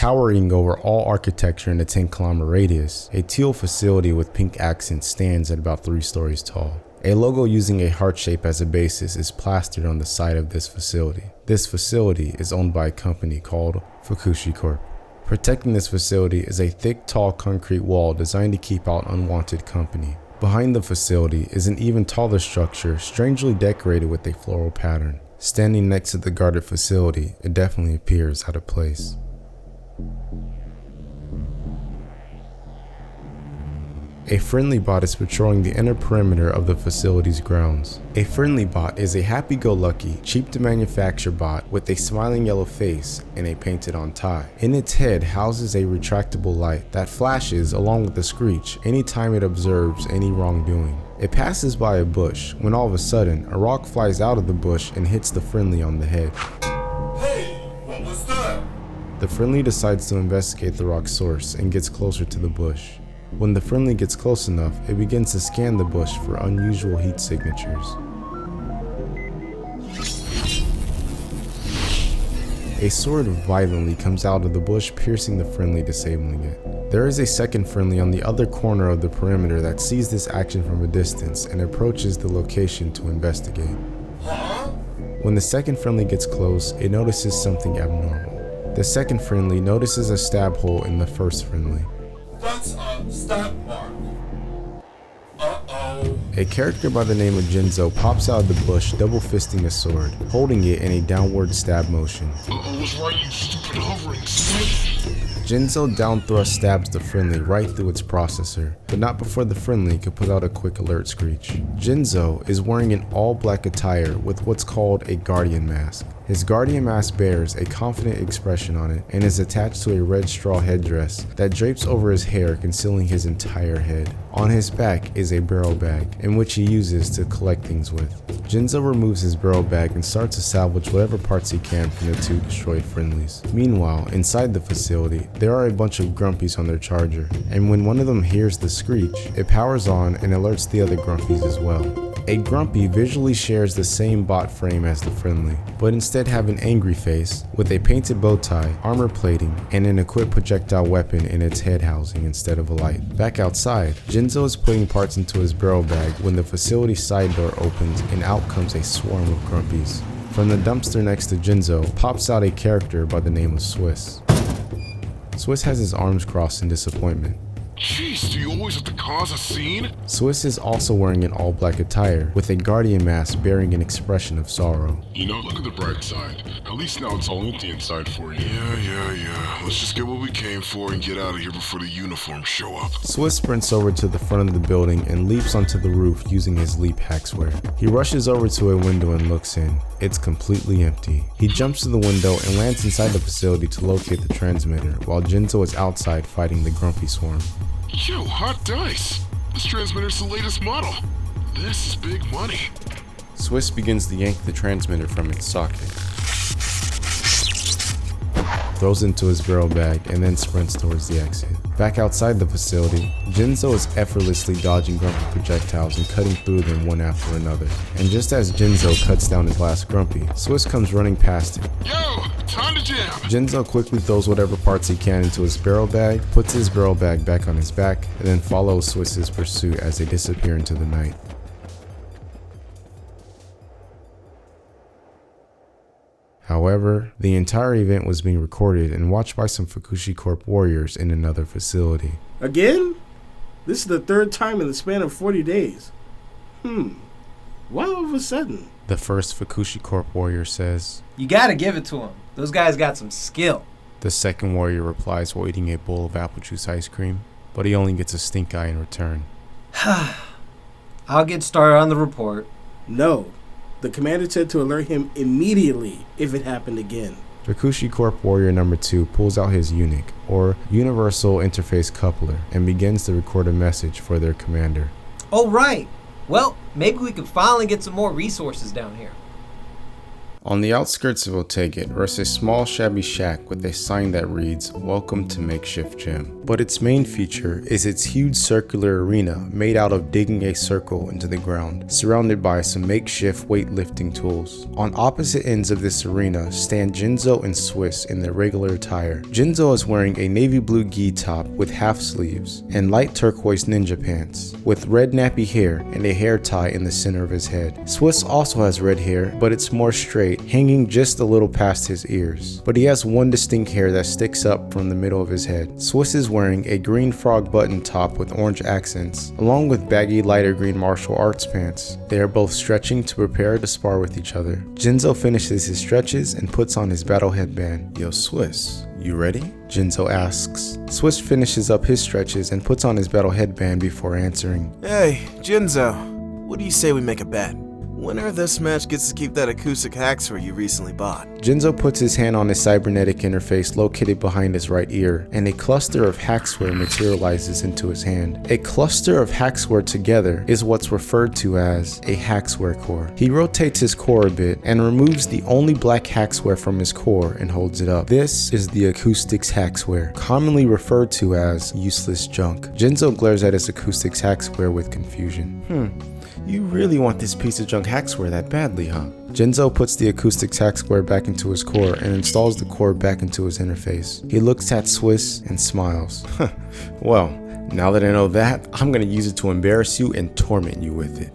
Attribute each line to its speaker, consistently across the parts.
Speaker 1: Towering over all architecture in a 10-kilometer radius, a teal facility with pink accents stands at about 3 stories tall. A logo using a heart shape as a basis is plastered on the side of this facility. This facility is owned by a company called Fukushi Corp. Protecting this facility is a thick, tall concrete wall designed to keep out unwanted company. Behind the facility is an even taller structure, strangely decorated with a floral pattern. Standing next to the guarded facility, it definitely appears out of place. A friendly bot is patrolling the inner perimeter of the facility's grounds. A friendly bot is a happy-go-lucky, cheap-to-manufacture bot with a smiling yellow face and a painted-on tie. In its head houses a retractable light that flashes along with a screech anytime it observes any wrongdoing. It passes by a bush when all of a sudden a rock flies out of the bush and hits the friendly on the head.
Speaker 2: Hey, what was that?
Speaker 1: The friendly decides to investigate the rock's source and gets closer to the bush. When the friendly gets close enough, it begins to scan the bush for unusual heat signatures. A sword violently comes out of the bush, piercing the friendly, disabling it. There is a second friendly on the other corner of the perimeter that sees this action from a distance and approaches the location to investigate. When the second friendly gets close, it notices something abnormal. The second friendly notices a stab hole in the first friendly.
Speaker 2: That's a stab mark. Uh-oh.
Speaker 1: A character by the name of Jinzo pops out of the bush, double fisting a sword, holding it in a downward stab motion.
Speaker 2: I was right, you stupid hovering snake.
Speaker 1: Jinzo down thrust stabs the friendly right through its processor, but not before the friendly could put out a quick alert screech. Jinzo is wearing an all-black attire with what's called a guardian mask. His guardian mask bears a confident expression on it and is attached to a red straw headdress that drapes over his hair, concealing his entire head. On his back is a barrel bag, in which he uses to collect things with. Jinzo removes his barrel bag and starts to salvage whatever parts he can from the 2 destroyed friendlies. Meanwhile, inside the facility, there are a bunch of grumpies on their charger, and when one of them hears the screech, it powers on and alerts the other grumpies as well. A grumpy visually shares the same bot frame as the friendly, but instead have an angry face with a painted bow tie, armor plating, and an equipped projectile weapon in its head housing instead of a light. Back outside, Jinzo is putting parts into his barrel bag when the facility side door opens and out comes a swarm of grumpies. From the dumpster next to Jinzo pops out a character by the name of Swiss. Swiss has his arms crossed in disappointment.
Speaker 2: Jeez, do you always have to cause a scene?
Speaker 1: Swiss is also wearing an all-black attire with a guardian mask bearing an expression of sorrow.
Speaker 2: You know, look at the bright side. At least now it's all empty inside for you. Yeah. Let's just get what we came for and get out of here before the uniforms show up.
Speaker 1: Swiss sprints over to the front of the building and leaps onto the roof using his leap HAXWARE. He rushes over to a window and looks in. It's completely empty. He jumps to the window and lands inside the facility to locate the transmitter, while Jinzo is outside fighting the grumpy swarm.
Speaker 2: Yo, hot dice. This transmitter's the latest model. This is big money.
Speaker 1: Swiss begins to yank the transmitter from its socket, throws it into his barrel bag, and then sprints towards the exit. Back outside the facility, Jinzo is effortlessly dodging grumpy projectiles and cutting through them one after another. And just as Jinzo cuts down his last grumpy, Swiss comes running past him.
Speaker 2: Yo, time to jam.
Speaker 1: Jinzo quickly throws whatever parts he can into his barrel bag, puts his barrel bag back on his back, and then follows Swiss's pursuit as they disappear into the night. However, the entire event was being recorded and watched by some Fukushi Corp warriors in another facility.
Speaker 3: Again? This is the 3rd time in the span of 40 days. Why all of a sudden?
Speaker 1: The first Fukushi Corp warrior says,
Speaker 4: "You gotta give it to them. Those guys got some skill."
Speaker 1: The second warrior replies while eating a bowl of apple juice ice cream, but he only gets a stink eye in return.
Speaker 4: I'll get started on the report.
Speaker 3: No. The commander said to alert him immediately if it happened again.
Speaker 1: Fukushi Corp warrior number 2 pulls out his UNIC, or Universal Interface Coupler, and begins to record a message for their commander.
Speaker 4: Oh, right. Well, maybe we could finally get some more resources down here.
Speaker 1: On the outskirts of Otaget rests a small shabby shack with a sign that reads, "Welcome to Makeshift Gym." But its main feature is its huge circular arena made out of digging a circle into the ground, surrounded by some makeshift weightlifting tools. On opposite ends of this arena stand Jinzo and Swiss in their regular attire. Jinzo is wearing a navy blue gi top with half sleeves and light turquoise ninja pants, with red nappy hair and a hair tie in the center of his head. Swiss also has red hair, but it's more straight, hanging just a little past his ears. But he has one distinct hair that sticks up from the middle of his head. Swiss is wearing a green frog button top with orange accents, along with baggy lighter green martial arts pants. They are both stretching to prepare to spar with each other. Jinzo finishes his stretches and puts on his battle headband. "Yo, Swiss, you ready?" Jinzo asks. Swiss finishes up his stretches and puts on his battle headband before answering.
Speaker 5: Hey, Jinzo, what do you say we make a bet? Winner of this match gets to keep that acoustic HAXWARE you recently bought.
Speaker 1: Jinzo puts his hand on his cybernetic interface located behind his right ear, and a cluster of HAXWARE materializes into his hand. A cluster of HAXWARE together is what's referred to as a HAXWARE core. He rotates his core a bit and removes the only black HAXWARE from his core and holds it up. This is the acoustics HAXWARE, commonly referred to as useless junk. Jinzo glares at his acoustics HAXWARE with confusion. You really want this piece of junk HAXWARE that badly, huh? Jinzo puts the acoustics HAXWARE back into his core and installs the core back into his interface. He looks at Swiss and smiles. Well, now that I know that, I'm gonna use it to embarrass you and torment you with it.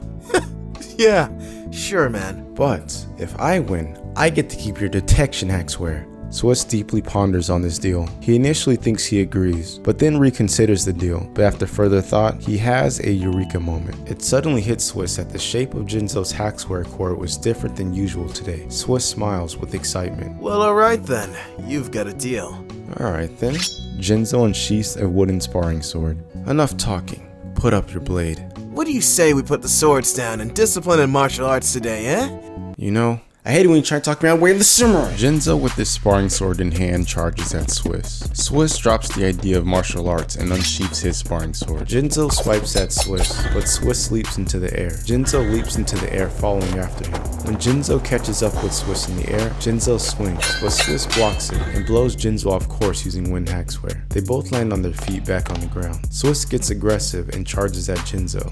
Speaker 5: Yeah, sure, man.
Speaker 1: But if I win, I get to keep your detection HAXWARE. Swiss deeply ponders on this deal. He initially thinks he agrees, but then reconsiders the deal. But after further thought, he has a eureka moment. It suddenly hits Swiss that the shape of Jinzo's HAXWARE core was different than usual today. Swiss smiles with excitement.
Speaker 5: Well, alright then. You've got a deal.
Speaker 1: Alright then. Jinzo unsheaths a wooden sparring sword. Enough talking. Put up your blade.
Speaker 5: What do you say we put the swords down and discipline in martial arts today, eh?
Speaker 1: You know, I hate it when you try to talk me out of the way of the samurai. Jinzo with his sparring sword in hand charges at Swiss. Swiss drops the idea of martial arts and unsheaths his sparring sword. Jinzo swipes at Swiss, but Swiss leaps into the air. Jinzo leaps into the air following after him. When Jinzo catches up with Swiss in the air, Jinzo swings, but Swiss blocks it and blows Jinzo off course using wind HAXWARE. They both land on their feet back on the ground. Swiss gets aggressive and charges at Jinzo.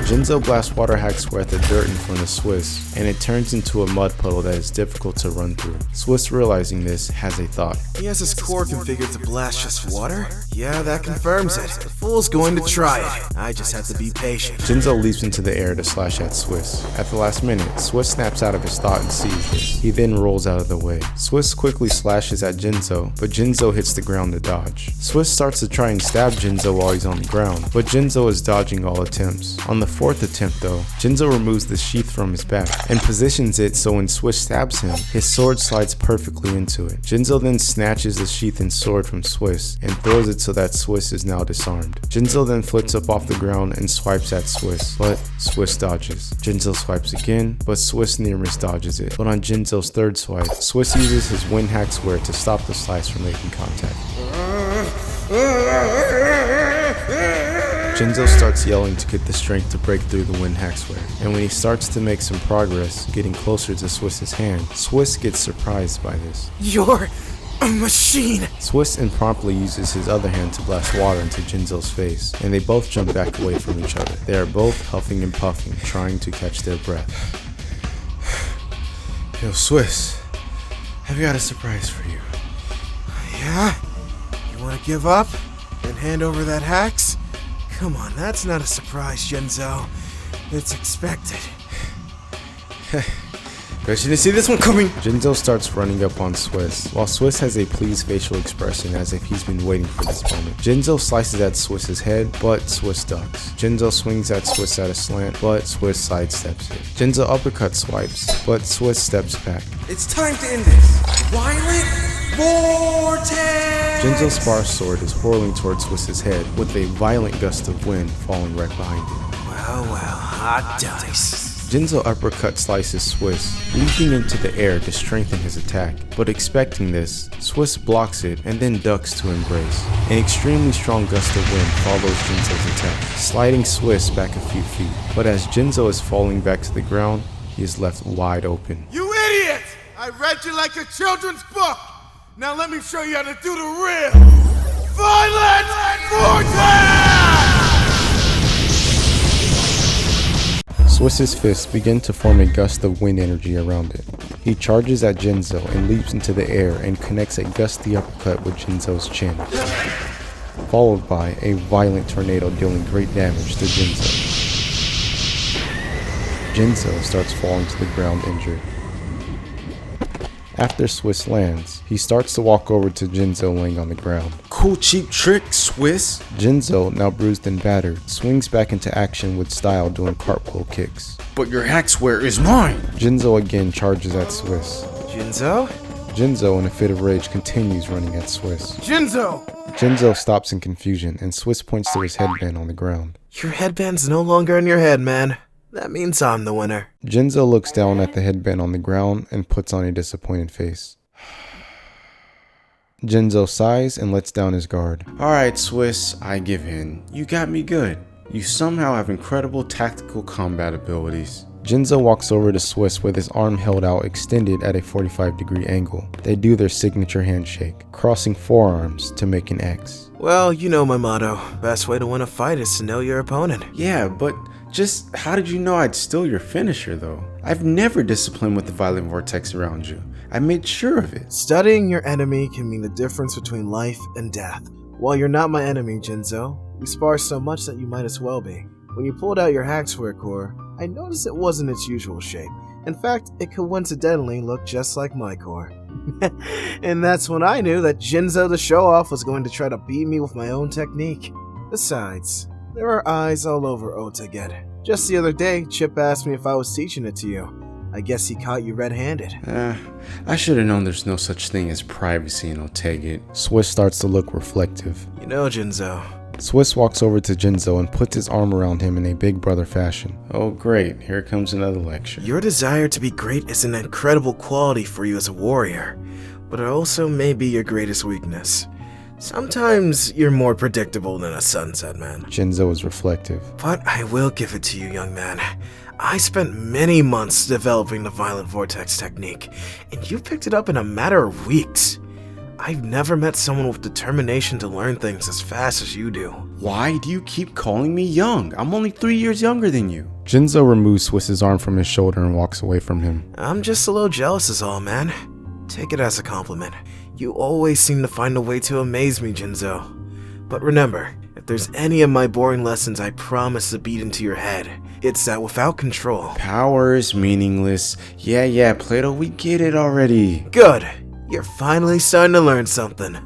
Speaker 1: Jinzo blasts water HAXWARE at the dirt in front of Swiss, and it turns into a mud puddle that is difficult to run through. Swiss, realizing this, has a thought.
Speaker 5: He has his core configured to blast just water? Yeah, that confirms it. The fool's going to try it. I just have to be patient.
Speaker 1: Jinzo leaps into the air to slash at Swiss. At the last minute, Swiss snaps out of his thought and sees this. He then rolls out of the way. Swiss quickly slashes at Jinzo, but Jinzo hits the ground to dodge. Swiss starts to try and stab Jinzo while he's on the ground, but Jinzo is dodging all attempts. On the fourth attempt though, Jinzo removes the sheath from his back and positions it so when Swiss stabs him, his sword slides perfectly into it. Jinzo then snatches the sheath and sword from Swiss and throws it so that Swiss is now disarmed. Jinzo then flips up off the ground and swipes at Swiss, but Swiss dodges. Jinzo swipes again, but Swiss near miss dodges it. But on Jinzo's third swipe, Swiss uses his wind HAXWARE to stop the slice from making contact. Jinzo starts yelling to get the strength to break through the wind HAXWARE, and when he starts to make some progress, getting closer to Swiss's hand, Swiss gets surprised by this.
Speaker 5: You're a machine!
Speaker 1: Swiss impromptu uses his other hand to blast water into Jinzo's face, and they both jump back away from each other. They are both huffing and puffing, trying to catch their breath. Yo, Swiss, I've got a surprise for you.
Speaker 5: Yeah? You want to give up and hand over that Hax? Come on, that's not a surprise, Jinzo. It's expected.
Speaker 1: Bet you didn't see this one coming! Jinzo starts running up on Swiss, while Swiss has a pleased facial expression as if he's been waiting for this moment. Jinzo slices at Swiss's head, but Swiss ducks. Jinzo swings at Swiss at a slant, but Swiss sidesteps it. Jinzo uppercut swipes, but Swiss steps back.
Speaker 5: It's time to end this. Violent Vortex!
Speaker 1: Jinzo's sparring sword is whirling towards Swiss's head, with a violent gust of wind falling right behind it.
Speaker 5: Well, hot dice.
Speaker 1: Jinzo uppercut slices Swiss, leaping into the air to strengthen his attack, but expecting this, Swiss blocks it and then ducks to embrace. An extremely strong gust of wind follows Jinzo's attack, sliding Swiss back a few feet, but as Jinzo is falling back to the ground, he is left wide open.
Speaker 5: You idiot! I read you like a children's book. Now let me show you how to do the real Violent Vortex!
Speaker 1: Swiss's fists begin to form a gust of wind energy around it. He charges at Jinzo and leaps into the air and connects a gusty uppercut with Jinzo's chin, followed by a violent tornado dealing great damage to Jinzo. Jinzo starts falling to the ground injured. After Swiss lands, he starts to walk over to Jinzo laying on the ground.
Speaker 6: Cool cheap trick, Swiss.
Speaker 1: Jinzo, now bruised and battered, swings back into action with style doing cartwheel kicks.
Speaker 6: But your HAXWARE is mine.
Speaker 1: Jinzo again charges at Swiss.
Speaker 5: Jinzo?
Speaker 1: Jinzo, in a fit of rage, continues running at Swiss.
Speaker 5: Jinzo!
Speaker 1: Jinzo stops in confusion, and Swiss points to his headband on the ground.
Speaker 5: Your headband's no longer in your head, man. That means I'm the winner.
Speaker 1: Jinzo looks down at the headband on the ground and puts on a disappointed face. Jinzo sighs and lets down his guard.
Speaker 6: Alright, Swiss, I give in. You got me good. You somehow have incredible tactical combat abilities.
Speaker 1: Jinzo walks over to Swiss with his arm held out extended at a 45-degree angle. They do their signature handshake, crossing forearms to make an X.
Speaker 5: Well, you know my motto. Best way to win a fight is to know your opponent.
Speaker 6: Yeah, but just how did you know I'd steal your finisher, though? I've never disciplined with the Violent Vortex around you. I made sure of it.
Speaker 5: Studying your enemy can mean the difference between life and death. While you're not my enemy, Jinzo, we spar so much that you might as well be. When you pulled out your HAXWARE core, I noticed it wasn't its usual shape. In fact, it coincidentally looked just like my core. And that's when I knew that Jinzo the show-off was going to try to beat me with my own technique. Besides, there are eyes all over Otaged. Just the other day, Chip asked me if I was teaching it to you. I guess he caught you red-handed.
Speaker 6: I should have known there's no such thing as privacy in Otaged.
Speaker 1: Swiss starts to look reflective.
Speaker 5: You know, Jinzo.
Speaker 1: Swiss walks over to Jinzo and puts his arm around him in a big brother fashion.
Speaker 6: Oh great, here comes another lecture.
Speaker 5: Your desire to be great is an incredible quality for you as a warrior, but it also may be your greatest weakness. Sometimes you're more predictable than a sunset man.
Speaker 1: Jinzo is reflective.
Speaker 5: But I will give it to you, young man. I spent many months developing the Violent Vortex technique, and you picked it up in a matter of weeks. I've never met someone with determination to learn things as fast as you do.
Speaker 6: Why do you keep calling me young? I'm only 3 years younger than you.
Speaker 1: Jinzo removes Swiss's arm from his shoulder and walks away from him.
Speaker 5: I'm just a little jealous is all, man. Take it as a compliment. You always seem to find a way to amaze me, Jinzo. But remember, if there's any of my boring lessons I promise to beat into your head, it's that without control.
Speaker 6: Power is meaningless. Yeah, Plato, we get it already.
Speaker 5: Good. You're finally starting to learn something.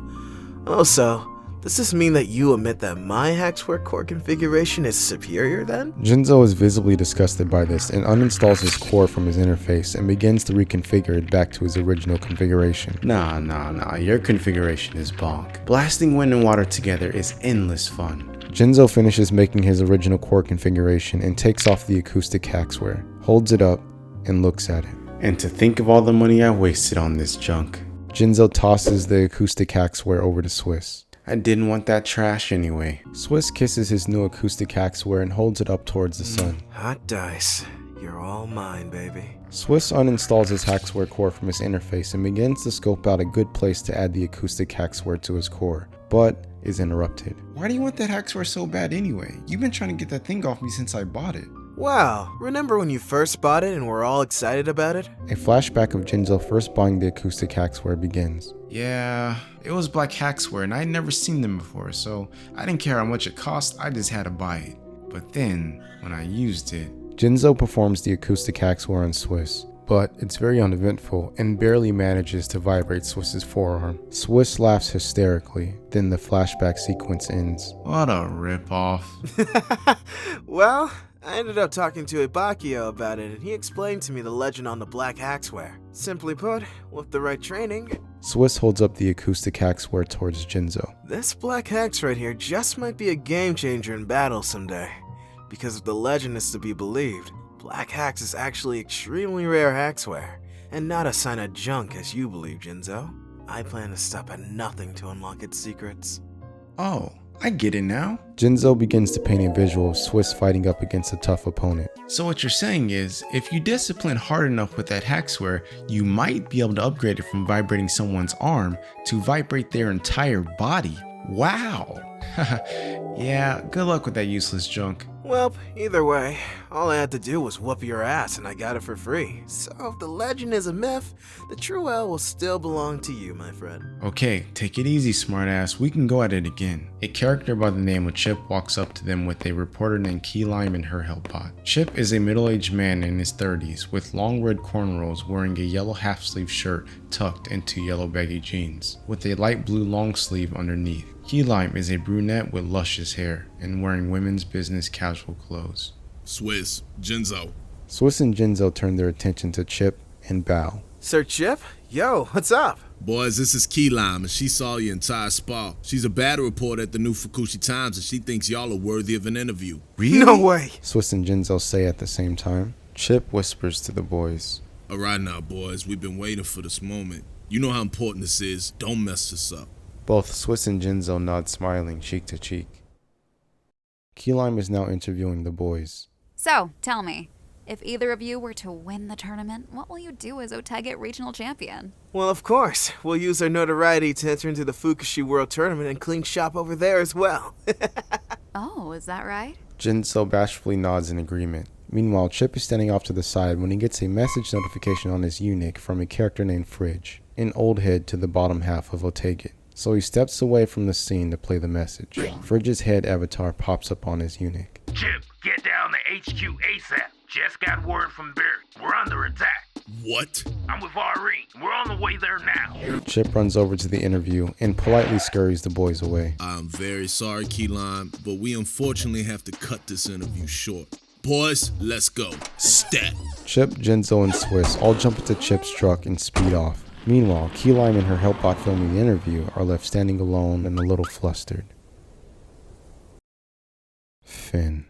Speaker 5: Also, does this mean that you admit that my HAXWARE core configuration is superior then?
Speaker 1: Jinzo is visibly disgusted by this and uninstalls his core from his interface and begins to reconfigure it back to his original configuration.
Speaker 6: Nah, your configuration is bonk. Blasting wind and water together is endless fun.
Speaker 1: Jinzo finishes making his original core configuration and takes off the acoustic HAXWARE, holds it up, and looks at it.
Speaker 6: And to think of all the money I wasted on this junk.
Speaker 1: Jinzo tosses the acoustic HAXWARE over to Swiss.
Speaker 6: I didn't want that trash anyway.
Speaker 1: Swiss kisses his new acoustic HAXWARE and holds it up towards the sun.
Speaker 5: Hot dice. You're all mine, baby.
Speaker 1: Swiss uninstalls his HAXWARE core from his interface and begins to scope out a good place to add the acoustic HAXWARE to his core, but is interrupted.
Speaker 6: Why do you want that HAXWARE so bad anyway? You've been trying to get that thing off me since I bought it.
Speaker 5: Wow, remember when you first bought it and were all excited about it?
Speaker 1: A flashback of Jinzo first buying the acoustic HAXWARE begins.
Speaker 6: Yeah, it was black HAXWARE and I'd never seen them before, so I didn't care how much it cost, I just had to buy it. But then, when I used it...
Speaker 1: Jinzo performs the acoustic HAXWARE on Swiss, but it's very uneventful and barely manages to vibrate Swiss's forearm. Swiss laughs hysterically, then the flashback sequence ends.
Speaker 6: What a ripoff.
Speaker 5: Well, I ended up talking to Ibakio about it and he explained to me the legend on the black HAXWARE. Simply put, with the right training...
Speaker 1: Swiss holds up the acoustic HAXWARE towards Jinzo.
Speaker 5: This black HAX right here just might be a game changer in battle someday. Because if the legend is to be believed, black HAX is actually extremely rare HAXWARE, and not a sign of junk as you believe, Jinzo. I plan to stop at nothing to unlock its secrets.
Speaker 6: Oh, I get it now.
Speaker 1: Jinzo begins to paint a visual of Swiss fighting up against a tough opponent.
Speaker 6: So what you're saying is, if you discipline hard enough with that HAXWARE, you might be able to upgrade it from vibrating someone's arm to vibrate their entire body. Wow. Yeah, good luck with that useless junk.
Speaker 5: Well, either way, all I had to do was whoop your ass and I got it for free. So if the legend is a myth, the true L will still belong to you, my friend.
Speaker 6: Okay, take it easy, smartass. We can go at it again. A character by the name of Chip walks up to them with a reporter named Key Lime and her helpbot. Chip is a middle-aged man in his 30s with long red cornrows, wearing a yellow half-sleeve shirt tucked into yellow baggy jeans, with a light blue long sleeve underneath. Key Lime is a brunette with luscious hair and wearing women's business casual clothes.
Speaker 2: Swiss, Jinzo.
Speaker 1: Swiss and Jinzo turn their attention to Chip and bow.
Speaker 5: Sir Chip? Yo, what's up?
Speaker 7: Boys, this is Key Lime, and she saw your entire spa. She's a battle reporter at the new Fukushi Times, and she thinks y'all are worthy of an interview.
Speaker 6: Really?
Speaker 5: No way.
Speaker 1: Swiss and Jinzo say at the same time. Chip whispers to the boys.
Speaker 7: All right now, boys, we've been waiting for this moment. You know how important this is. Don't mess this up.
Speaker 1: Both Swiss and Jinzo nod, smiling cheek to cheek. Key Lime is now interviewing the boys.
Speaker 8: So, tell me, if either of you were to win the tournament, what will you do as Otage regional champion?
Speaker 5: Well, of course. We'll use our notoriety to enter into the Fukushi World Tournament and clean shop over there as well.
Speaker 8: Oh, is that right?
Speaker 1: Jinzo bashfully nods in agreement. Meanwhile, Chip is standing off to the side when he gets a message notification on his Unic from a character named Fridge, an old head to the bottom half of Otage. So he steps away from the scene to play the message. Fridge's head avatar pops up on his Unic.
Speaker 9: Chip, get down to HQ ASAP. Just got word from Barry. We're under attack.
Speaker 7: What?
Speaker 9: I'm with Irene. We're on the way there now.
Speaker 1: Chip runs over to the interview and politely scurries the boys away.
Speaker 7: I'm very sorry, Key Lime, but we unfortunately have to cut this interview short. Boys, let's go. Stat.
Speaker 1: Chip, Jinzo, and Swiss all jump into Chip's truck and speed off. Meanwhile, Key Lime and her helpbot filming the interview are left standing alone and a little flustered. Finn.